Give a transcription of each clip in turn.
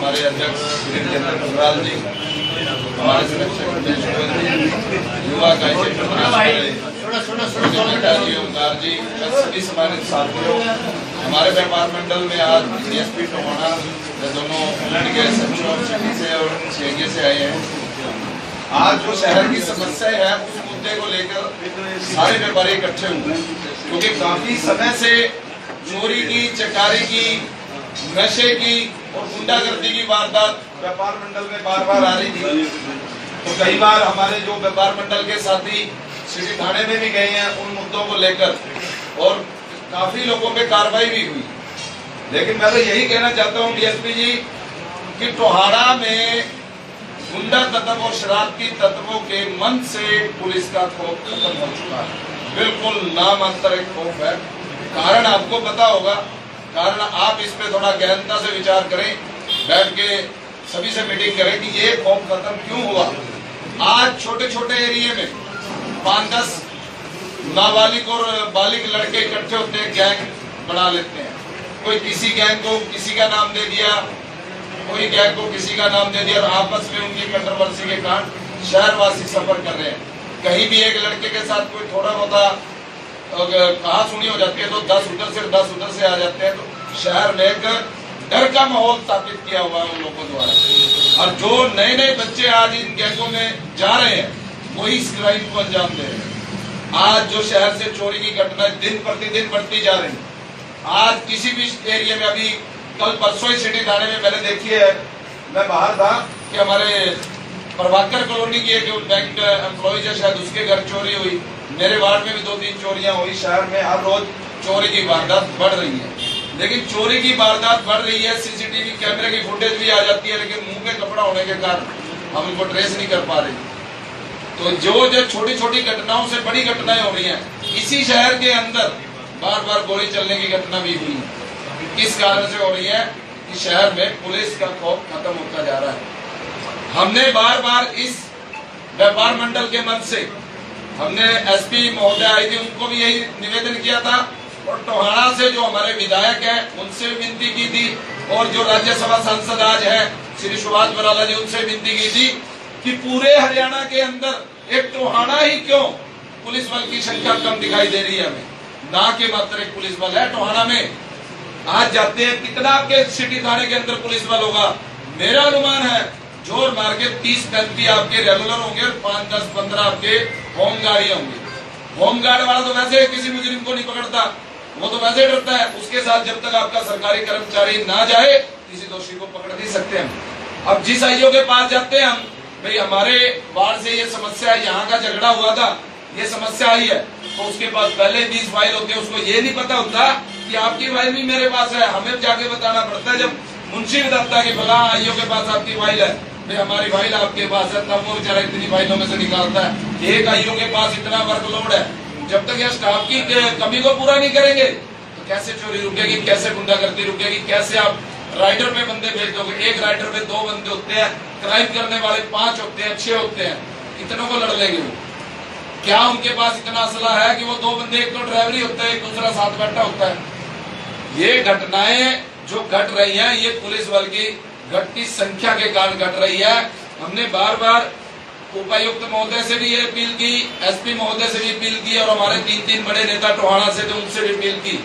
हमारे अध्यक्ष श्री जितेंद्र कुशवाहा जी, हमारे संरक्षक युवा का जी ओंकार जी, सभी सम्मानित साथियों, हमारे व्यापार मंडल में आज डीएसपी टोहाना दोनों के सिटी से और छेगे से आए हैं। आज जो शहर की समस्या है उस मुद्दे को लेकर सारे व्यापारी इकट्ठे हुए हैं, क्योंकि काफी समय से चोरी की, चकारी की, नशे की और गुंडागर्दी की वारदात व्यापार मंडल में बार बार आ रही थी। तो कई बार हमारे जो व्यापार मंडल के साथी सिटी थाने में भी गए हैं उन मुद्दों को लेकर, और काफी लोगों पे कार्रवाई भी हुई। लेकिन मैं तो यही कहना चाहता हूं डीएसपी जी कि टोहाना में गुंडा तत्व और शरारती तत्वों के मन से पुलिस का खौफ खत्म हो चुका है, बिल्कुल नामांतर एक खौफ है। कारण आपको पता होगा, कारण आप इस पे थोड़ा गहनता से विचार करें, बैठ के सभी से मीटिंग करें कि ये खौफ खत्म क्यों हुआ। आज छोटे छोटे एरिया में 5-10 नाबालिग और बालिग लड़के इकट्ठे होते हैं, गैंग बना लेते हैं। कोई किसी गैंग को किसी का नाम दे दिया, कोई गैंग को किसी का नाम दे दिया, और आपस में उनकी कंट्रोवर्सी के कारण शहरवासी सफर कर रहे हैं। कहीं भी एक लड़के के साथ कोई थोड़ा बहुत कहा सुनी हो जाती है तो 10 उधर से 10 उधर से आ जाते हैं। तो शहर में एक डर का माहौल स्थापित किया हुआ है उन लोगों द्वारा, और जो नए नए बच्चे आज इन गैंगों में जा रहे हैं वही इस क्राइम को अंजाम दे रहे हैं। आज जो शहर से चोरी की घटनाएं दिन प्रतिदिन बढ़ती जा रही है। आज किसी भी एरिया में, अभी कल परसों ही सिटी थाने में मैंने देखी है, मैं बाहर था कि हमारे प्रभाकर कॉलोनी की एक बैंक एम्प्लॉइज है शायद, उसके घर चोरी हुई। मेरे वार्ड में भी 2-3 चोरियां हुई। शहर में हर रोज चोरी की वारदात बढ़ रही है, लेकिन चोरी की वारदात बढ़ रही है, सीसीटीवी कैमरे की फुटेज भी आ जाती है, लेकिन मुंह पे कपड़ा होने के कारण हम इनको ट्रेस नहीं कर पा रहे। तो जो छोटी छोटी घटनाओं से बड़ी घटनाएं हो रही हैं, इसी शहर के अंदर बार बार गोली चलने की घटना भी हुई है। किस कारण से हो रही है कि शहर में पुलिस का खौफ खत्म होता जा रहा है। हमने बार बार इस व्यापार मंडल के मन से, हमने एसपी महोदय आई थी, उनको भी यही निवेदन किया था, और टोहाना से जो हमारे विधायक हैं उनसे भी विनती की थी, और जो राज्यसभा सांसद आज है श्री सुभाष बराला जी, उनसे विनती की थी कि पूरे हरियाणा के अंदर एक टोहाना ही क्यों पुलिस बल की संख्या कम दिखाई दे रही है हमें, ना के मात्र एक पुलिस बल है टोहाना में। आज जाते हैं, कितना आपके सिटी थाने के अंदर पुलिस बल होगा? मेरा अनुमान है जोर मार के 30-35 आपके रेगुलर होंगे और 5-10-15 आपके होमगार्ड होंगे। होमगार्ड वाला तो वैसे किसी मुजरिम को नहीं पकड़ता, वो तो वैसे डरता है। उसके साथ जब तक आपका सरकारी कर्मचारी ना जाए, किसी दोषी को पकड़ नहीं सकते हम। अब जिस आईओ के पास जाते हैं हम, भाई हमारे वार्ड से ये समस्या, यहाँ का झगड़ा हुआ था, ये समस्या आई है, तो उसके पास पहले 20 फाइल होते हैं। उसको ये नहीं पता होता कि आपकी फाइल भी मेरे पास है, हमें जाके बताना पड़ता है। जब मुंशी बताता है कि फला आईओ के पास आपकी फाइल है, भाई हमारी फाइल आपके पास है, तब वो बेचारा इतनी फाइलों में से निकालता है। एक आईओ के पास इतना वर्कलोड है, जब तक यह स्टाफ की कमी को पूरा नहीं करेंगे तो कैसे चोरी रुकेगी, कैसे गुंडागर्दी रुकेगी, कैसे आप राइडर में बंदे भेज दोगे? एक राइडर में 2 बंदे होते हैं, क्राइम करने वाले 5 होते हैं, 6 होते हैं, इतनों को लड़ लेंगे वो? क्या उनके पास इतना असला है कि वो 2 बंदे, एक तो ड्राइवरी होता है, एक दूसरा साथ बैठा होता है? ये घटनाएं जो घट रही हैं, ये पुलिस बल की घटती संख्या के कारण घट रही है। हमने बार बार उपायुक्त महोदय से भी ये अपील की, एसपी महोदय से भी अपील की, और हमारे 3 बड़े नेता टोहाना से थे, उनसे भी अपील की,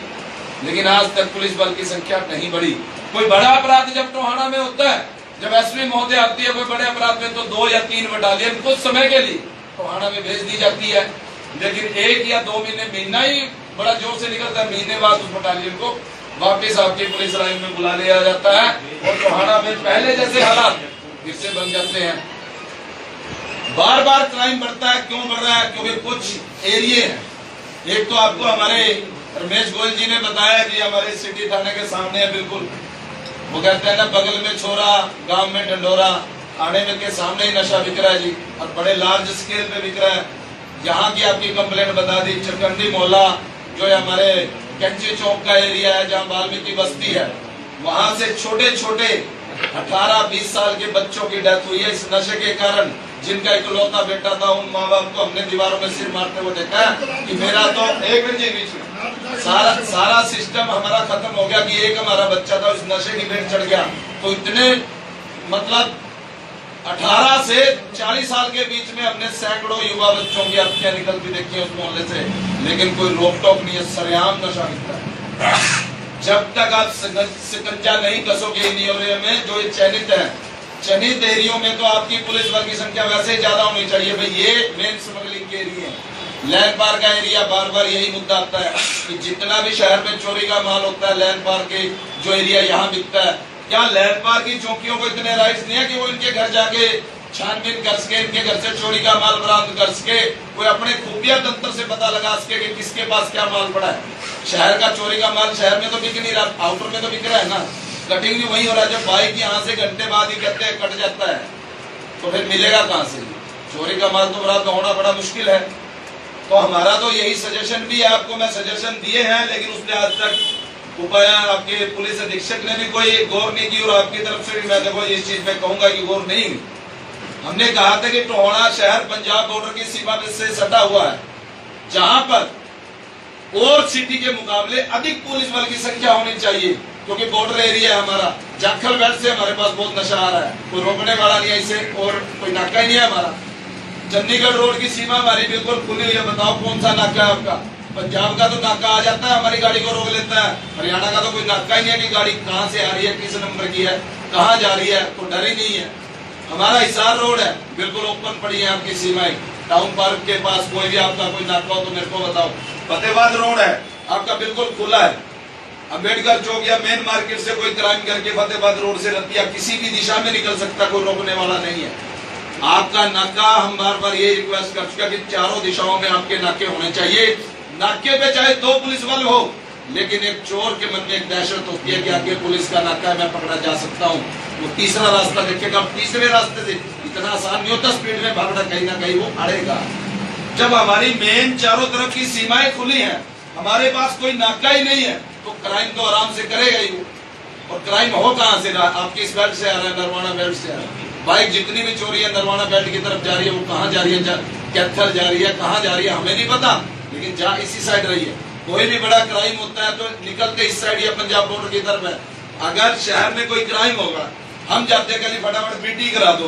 लेकिन आज तक पुलिस बल की संख्या नहीं बढ़ी। कोई बड़ा अपराध जब टोहाना में होता है, जब एसपी महोदय आती है कोई बड़े अपराध में, तो 2 या 3 बटालियन कुछ समय के लिए टोहाना में भेज दी जाती है, लेकिन 1 या 2 महीना ही बड़ा जोर से निकलता है, महीने बाद उस बटालियन को वापिस आपकी पुलिस लाइन में बुला लिया जाता है, और टोहाना में पहले जैसे हालात फिर से बन जाते हैं। बार बार क्राइम बढ़ता है। क्यों बढ़ रहा है? क्योंकि कुछ एरिया है। एक तो आपको हमारे रमेश गोयल जी ने बताया कि हमारे सिटी थाने के सामने है, बिल्कुल वो कहते हैं ना, बगल में छोरा गांव में डंडोरा, थाने में के सामने ही नशा बिक रहा है जी, और बड़े लार्ज स्केल पे बिक रहा है। यहाँ की आपकी कंप्लेंट बता दी, चकंडी मोहल्ला जो है हमारे कैंची चौक का एरिया है, जहाँ वाल्मीकि बस्ती है, वहां से छोटे छोटे 18-20 साल के बच्चों की डेथ हुई है इस नशे के कारण। जिनका इकलौता बेटा था, उन माँ बाप को हमने दीवारों में सिर मारते हुए देखा है कि मेरा तो एक मिनट सारा सिस्टम हमारा खत्म हो गया कि एक हमारा बच्चा था उस नशे की भेंट चढ़ गया। तो इतने मतलब 18 से 40 साल के बीच में हमने सैकड़ों युवा बच्चों की हत्या निकलती देखी है उस मोहल्ले से, लेकिन कोई रोक टोक नहीं है, सरेआम नशा मिलता है। जब तक आप शिकंजा नहीं कसोगे इन एरिया में जो ये चयनित है, चयनित एरियो में तो आपकी पुलिस बल की संख्या वैसे ही ज्यादा होनी चाहिए। भाई ये मेन स्मगलिंग के एरिया है, लैंड पार का एरिया, बार बार यही मुद्दा आता है कि जितना भी शहर में चोरी का माल होता है लैंड पार के जो एरिया यहाँ बिकता है, क्या लैंड पार की चौकियों को इतने राइट्स नहीं है कि वो इनके घर जाके छानबीन कर सके, इनके घर से चोरी का माल बरामद कर सके, कोई अपने खुफिया तंत्र से पता लगा सके कि किसके पास क्या माल पड़ा है। शहर का चोरी का माल शहर में तो बिक नहीं रहा, आउटर में तो बिक रहा है ना, कटिंग भी वही हो रहा है। जब बाइक यहाँ से घंटे बाद ही कहते हैं कट जाता है तो फिर मिलेगा कहाँ से? चोरी का माल तो बरामद होना बड़ा मुश्किल है। तो हमारा तो यही सजेशन भी है, आपको मैं सजेशन दिए हैं, लेकिन उसने आज तक उपाय आपके पुलिस अधीक्षक ने भी कोई गौर नहीं की, और आपकी तरफ से भी मैं देखो इस चीज में कहूंगा कि गौर नहीं हुई। हमने कहा था कि टोहाना शहर पंजाब बॉर्डर की सीमा से सटा हुआ है, जहां पर और सिटी के मुकाबले अधिक पुलिस बल की संख्या होनी चाहिए, क्योंकि बॉर्डर एरिया है हमारा। जाखल बेल्ट से हमारे पास बहुत नशा आ रहा है, कोई रोकने वाला नहीं है इसे, और कोई नाका ही नहीं है हमारा। चंडीगढ़ रोड की सीमा हमारी बिल्कुल खुली हुई है, बताओ कौन सा नाका है आपका? पंजाब का तो नाका आ जाता है, हमारी गाड़ी को रोक लेता है। हरियाणा का तो कोई नाका ही नहीं है कि गाड़ी कहाँ से आ रही है, किस नंबर की है, कहाँ जा रही है, तो डर ही नहीं है। हमारा हिसार रोड है, बिल्कुल ओपन पड़ी है आपकी सीमाएं। टाउन पार्क के पास कोई भी आपका कोई नाका हो तो मेरे को बताओ। फतेहाबाद रोड है आपका बिल्कुल खुला है। अम्बेडकर चौक या मेन मार्केट से कोई क्राइम करके फतेहाबाद रोड से रतिया किसी भी दिशा में निकल सकता, कोई रोकने वाला नहीं है। आपका नाका, हम बार बार ये रिक्वेस्ट कर चुके कि चारों दिशाओं में आपके नाके होने चाहिए। नाके पे चाहे 2 पुलिस बल हो, लेकिन एक चोर के मन में एक दहशत होती है कि आगे पुलिस का नाका है, मैं पकड़ा जा सकता हूँ। वो तीसरा रास्ता देखेगा, तीसरे रास्ते से इतना आसान नहीं होता स्पीड में भागना, कहीं ना कहीं वो अड़ेगा। जब हमारी मेन चारों तरफ की सीमाएं खुली हैं, हमारे पास कोई नाका ही नहीं है, तो क्राइम तो आराम से करेगा ही वो। और क्राइम हो कहाँ से रहा? आपकी इस बेल्ट से आ रहा है, नरवाना बेल्ट से आ रहा है। बाइक जितनी भी चोरी है नरवाना बेल्ट की तरफ जा रही है, वो कहाँ जा रही है? कैथल जा रही है, कहाँ जा रही है हमें नहीं पता, लेकिन जा इसी साइड रही है। कोई भी बड़ा क्राइम होता है तो निकलते इस साइड या पंजाब बॉर्डर की तरफ है। अगर शहर में कोई क्राइम होगा, हम जाते कल फटाफट बीटी करा दो।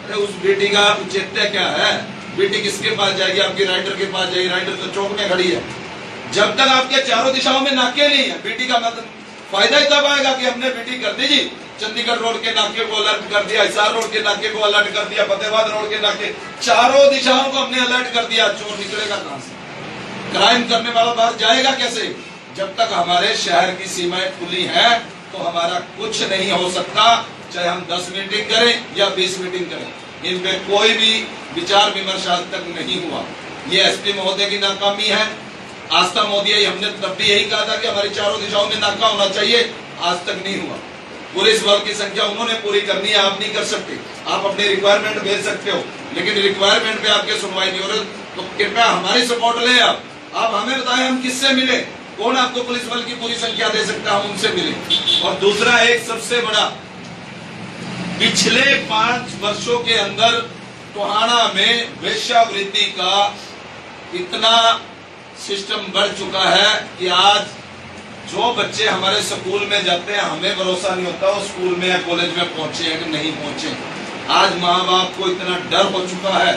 अरे उस बीटी का औचित्य क्या है? बीटी किसके पास जाएगी? आपकी राइडर के पास जाएगी, राइडर तो चौक में खड़ी है। जब तक आपके चारों दिशाओं में नाके नहीं है, बीटी का मतलब फायदा ही तब आएगा कि हमने बीटी कर दी जी, चंडीगढ़ रोड के नाके को अलर्ट कर दिया, हिसार रोड के नाके को अलर्ट कर दिया, फतेहाबाद रोड के नाके, चारों दिशाओं को हमने अलर्ट कर दिया। चोर निकलेगा कहां से? क्राइम करने वाला बाहर जाएगा कैसे? जब तक हमारे शहर की सीमाएं खुली हैं तो हमारा कुछ नहीं हो सकता, चाहे हम 10 मीटिंग करें या 20 मीटिंग करें, इन पे कोई भी विचार विमर्श आज तक नहीं हुआ। ये एसपी महोदय की नाकामी है। आस्था मोदी हमने तब भी यही कहा था कि हमारी चारों दिशाओं में नाका होना चाहिए, आज तक नहीं हुआ। पुलिस बल की संख्या उन्होंने पूरी करनी है, आप नहीं कर सकते। आप अपने रिक्वायरमेंट भेज सकते हो, लेकिन रिक्वायरमेंट पे आपके सुनवाई नहीं हो रही, तो कृपया हमारी सपोर्ट लें। आप हमें बताएं हम किससे मिले, कौन आपको पुलिस बल की पूरी संख्या दे सकता है, हम उनसे मिले। और दूसरा, एक सबसे बड़ा, पिछले 5 वर्षों के अंदर टोहाना में वेश्यावृत्ति का इतना सिस्टम बढ़ चुका है कि आज जो बच्चे हमारे स्कूल में जाते हैं, हमें भरोसा नहीं होता वो स्कूल में या कॉलेज में पहुंचे हैं कि नहीं पहुंचे। आज माँ बाप को इतना डर हो चुका है।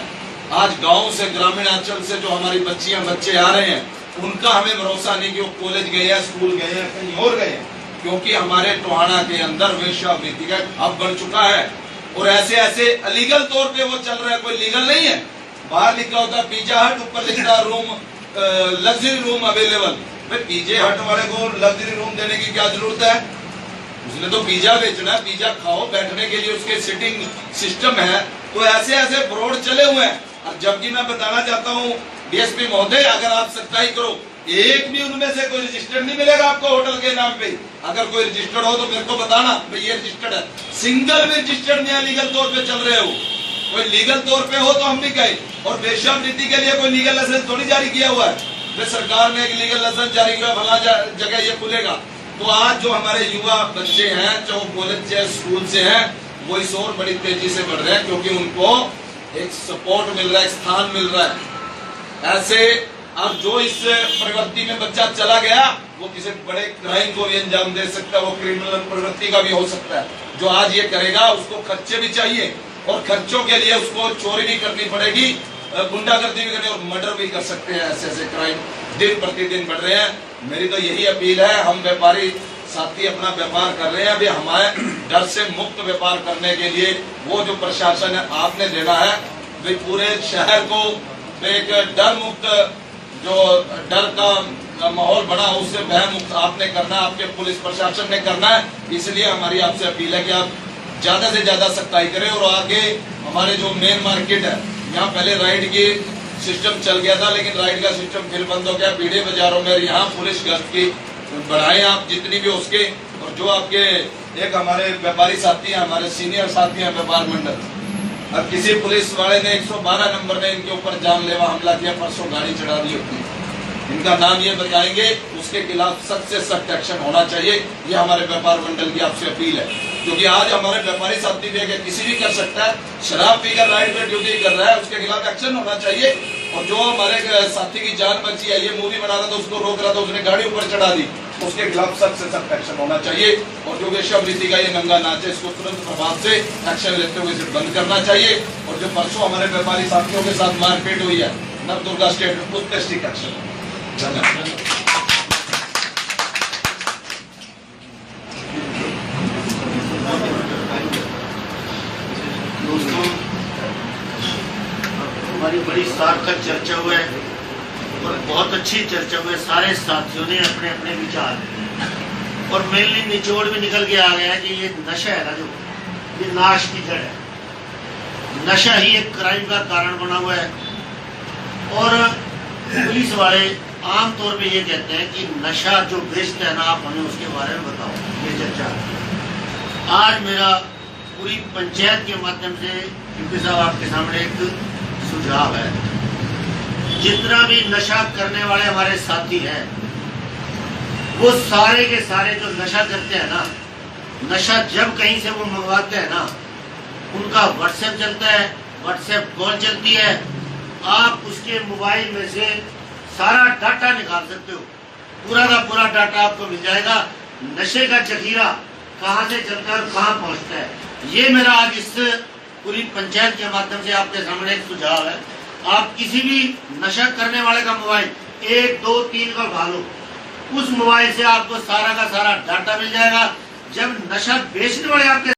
आज गांव से, ग्रामीण अंचल से जो हमारी बच्चियां बच्चे आ रहे हैं, उनका हमें भरोसा नहीं कि वो कॉलेज गए हैं, स्कूल गए हैं, कहीं और गए हैं, क्योंकि हमारे टोहाना के अंदर वेश्यावृत्ति का हब बढ़ चुका है। और ऐसे ऐसे अलीगल तौर पे वो चल रहा है, कोई लीगल नहीं है। बाहर लिखा होता है पिज्जा हट, ऊपर लिखता रूम, लग्जरी रूम अवेलेबल। पिज्जे हट वाले को लग्जरी रूम देने की क्या जरूरत है? उसने तो पिज्जा बेचना है, पिज्जा खाओ, बैठने के लिए उसके सिटिंग सिस्टम है। तो ऐसे ऐसे फ्रॉड चले हुए हैं। और जबकि मैं बताना चाहता हूँ डीएसपी महोदय, अगर आप सच्चाई करो, एक भी उनमें से कोई रजिस्टर्ड नहीं मिलेगा आपको होटल के नाम पे। अगर कोई रजिस्टर्ड हो तो मेरे को बताना, भाई ये रजिस्टर्ड है। सिंगल भी रजिस्टर्ड नहीं है, लीगल तौर पे चल रहे हो। कोई लीगल तौर पे हो तो हम भी कहें। और वेश्यावृत्ति के लिए कोई लीगल लाइसेंस थोड़ी जारी किया हुआ है, सरकार ने एक लीगल लाइसेंस जारी किया, फला जगह ये खुलेगा। तो आज जो हमारे युवा बच्चे हैं, जो कॉलेज से, स्कूल से हैं, वो इस और बड़ी तेजी से बढ़ रहे हैं, क्योंकि उनको एक सपोर्ट मिल रहा है, एक स्थान मिल रहा है। ऐसे और जो इस प्रवृत्ति में बच्चा चला गया वो किसी बड़े क्राइम को भी अंजाम दे सकता है, वो क्रिमिनल प्रवृत्ति का भी हो सकता है। जो आज ये करेगा उसको खर्चे भी चाहिए और खर्चों के लिए उसको चोरी भी करनी पड़ेगी, गुंडागर्दी भी करनी और मर्डर भी कर सकते हैं। ऐसे ऐसे क्राइम दिन प्रतिदिन बढ़ रहे हैं। मेरी तो यही अपील है, हम व्यापारी साथी अपना व्यापार कर रहे हैं, अभी हमारे डर से मुक्त व्यापार करने के लिए वो जो प्रशासन है आपने देना है, भाई पूरे शहर को एक डर मुक्त, जो डर का माहौल बना उससे भय मुक्त आपने करना है, आपके पुलिस प्रशासन ने करना है। इसलिए हमारी आपसे अपील है कि आप ज्यादा से ज्यादा सख्ताई करें। और आगे हमारे जो मेन मार्केट है, यहाँ पहले राइड की सिस्टम चल गया था, लेकिन राइड का सिस्टम फिर बंद हो गया। पीढ़ी बाजारों में यहाँ पुलिस गश्त की बढ़ाएं आप जितनी भी उसके। और जो आपके एक हमारे व्यापारी साथी हैं, हमारे सीनियर साथी हैं व्यापार मंडल, अब किसी पुलिस वाले ने 112 नंबर ने इनके ऊपर जानलेवा हमला किया, परसों गाड़ी चढ़ा दी होती, इनका नाम ये बताएंगे, उसके खिलाफ सख्त से सख्त एक्शन होना चाहिए। ये हमारे व्यापार मंडल की आपसे अपील है, क्योंकि आज हमारे व्यापारी साथी भी है, किसी भी कर सकता है, शराब पीकर राइड पे ड्यूटी कर रहा है, उसके खिलाफ एक्शन होना चाहिए। और जो हमारे साथी की जान बची है, ये मूवी बना रहा था, उसको रोक रहा था, उसने गाड़ी ऊपर चढ़ा दी, उसके खिलाफ सख्त से सख्त एक्शन होना चाहिए। और जो वेश्यावृत्ति का ये नंगा नाच है, इसको तुरंत प्रभाव से एक्शन लेते हुए इसे बंद करना चाहिए। और जो परसों हमारे व्यापारी साथियों के साथ मारपीट हुई है नवदुर्गा स्टेट में, उस पर स्ट्रिक्ट एक्शन। धन्यवाद। हमारी बड़ी सार्थक चर्चा हुई है और बहुत अच्छी चर्चा हुई। सारे साथियों ने अपने अपने विचार दिए और मेनली निचोड़ में निकल के आ गया है कि ये नशा है ना, जो ये नाश की जड़ है। नशा ही एक क्राइम का कारण बना हुआ है। और पुलिस वाले आमतौर पे ये कहते हैं कि नशा जो बेचता है ना, आप हमें उसके बारे में बताओ। ये चर्चा आज मेरा पूरी पंचायत के माध्यम से यूपी साहब आपके सामने एक सुझाव है। जितना भी नशा करने वाले हमारे साथी हैं, वो सारे के सारे जो नशा करते हैं ना, नशा जब कहीं से वो मंगवाते हैं ना, उनका व्हाट्सएप चलता है, व्हाट्सएप कॉल चलती है, आप उसके मोबाइल में से सारा डाटा निकाल सकते हो, पूरा का पूरा डाटा आपको मिल जाएगा। नशे का जखीरा कहाँ से चलता है और कहाँ पहुँचता है, ये मेरा आज इस पूरी पंचायत के माध्यम से आपके सामने एक सुझाव है। आप किसी भी नशा करने वाले का मोबाइल 1, 2, 3 का उठा लो, उस मोबाइल से आपको सारा का सारा डाटा मिल जाएगा। जब नशा बेचने वाले आपके